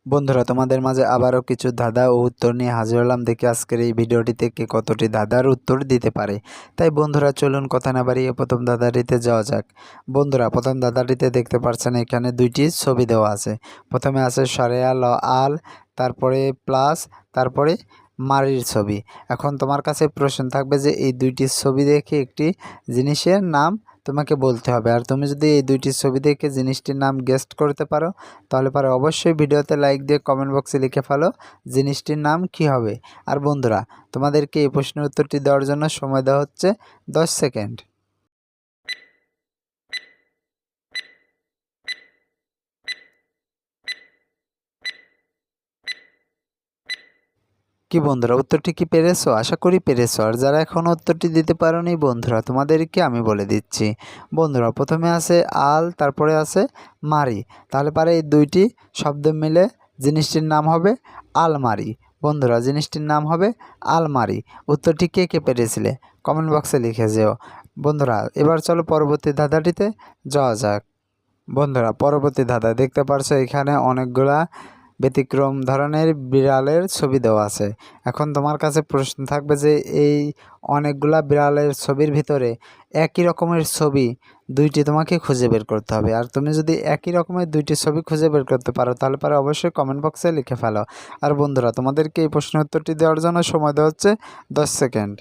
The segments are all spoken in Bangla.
বন্ধুরা, তোমাদের মাঝে আবারও কিছু ধাঁধা ও উত্তর নিয়ে হাজির হলাম। দেখি আজকের এই ভিডিওটিতে কে কতটি ধাঁধার উত্তর দিতে পারে। তাই বন্ধুরা, চলুন কথা না বাড়িয়ে প্রথম ধাঁধাটিতে যাওয়া যাক। বন্ধুরা, প্রথম ধাঁধাটিতে দেখতে পাচ্ছেন এখানে দুইটি ছবি দেওয়া আছে। প্রথমে আছে সরেয়া ল আল, তারপরে প্লাস, তারপরে মারির ছবি। এখন তোমার কাছে প্রশ্ন থাকবে যে এই দুইটি ছবি দেখে একটি জিনিসের নাম তোমাকে বলতে হবে। আর তুমি যদি এই দুইটি ছবি দেখে জিনিসটির নাম গেস্ট করতে পারো তাহলে পরে অবশ্যই ভিডিওতে লাইক দিয়ে কমেন্ট বক্সে লিখে ফেলো জিনিসটির নাম কি হবে। আর বন্ধুরা, তোমাদেরকে এই প্রশ্নের উত্তরটি দেওয়ার জন্য সময় দেওয়া হচ্ছে 10 সেকেন্ড। কি বন্ধুরা, উত্তরটি কি পেরেছো? আশা করি পেরেছো। আর যারা এখনও উত্তরটি দিতে পারোনি বন্ধুরা, তোমাদেরকে আমি বলে দিচ্ছি। বন্ধুরা, প্রথমে আছে আল, তারপরে আছে মারি। তাহলে পারে এই দুইটি শব্দ মিলে জিনিসটির নাম হবে আলমারি। বন্ধুরা, জিনিসটির নাম হবে আলমারি। উত্তরটি কে কে পেরেছিলে কমেন্ট বক্সে লিখে যেও। বন্ধুরা, এবার চলো পরবর্তী ধাঁধাটিতে যাওয়া যাক। বন্ধুরা, পরবর্তী ধাঁধা দেখতে পারছো এখানে অনেকগুলা ব্যতিক্রম ধরনের বিড়ালের ছবি দেওয়া আছে। এখন তোমার কাছে প্রশ্ন থাকবে যে এই অনেকগুলা বিড়ালের ছবির ভিতরে একই রকমের ছবি দুইটি তোমাকে খুঁজে বের করতে হবে। আর তুমি যদি একই রকমের দুইটি ছবি খুঁজে বের করতে পারো তাহলে পরে অবশ্যই কমেন্ট বক্সে লিখে ফেলো। আর বন্ধুরা, তোমাদেরকে এই প্রশ্নের উত্তরটি দেওয়ার জন্য সময় দেওয়া হচ্ছে 10 সেকেন্ড।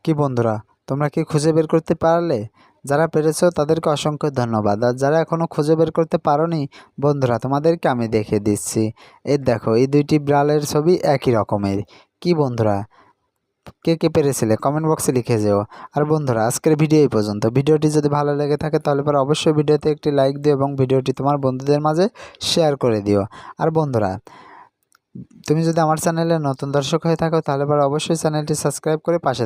কি বন্ধুরা, তোমরা কি খুঁজে বের করতে পারলে? যারা পেরেছো তাদেরকে অসংখ্য ধন্যবাদ। আর যারা এখনও খুঁজে বের করতে পারোনি বন্ধুরা, তোমাদেরকে আমি দেখিয়ে দিচ্ছি। এই দেখো, এই দুইটি বিড়ালের ছবি একই রকমের। কি বন্ধুরা, কে কে পেরেছিলে কমেন্ট বক্সে লিখে যেও। আর বন্ধুরা, আজকের ভিডিও এই পর্যন্ত। ভিডিওটি যদি ভালো লেগে থাকে তাহলে পরে অবশ্যই ভিডিওতে একটি লাইক দিও এবং ভিডিওটি তোমার বন্ধুদের মাঝে শেয়ার করে দিও। আর বন্ধুরা, তুমি যদি আমার চ্যানেলে নতুন দর্শক হয়ে থাকো তাহলে পরে অবশ্যই চ্যানেলটি সাবস্ক্রাইব করে পাশে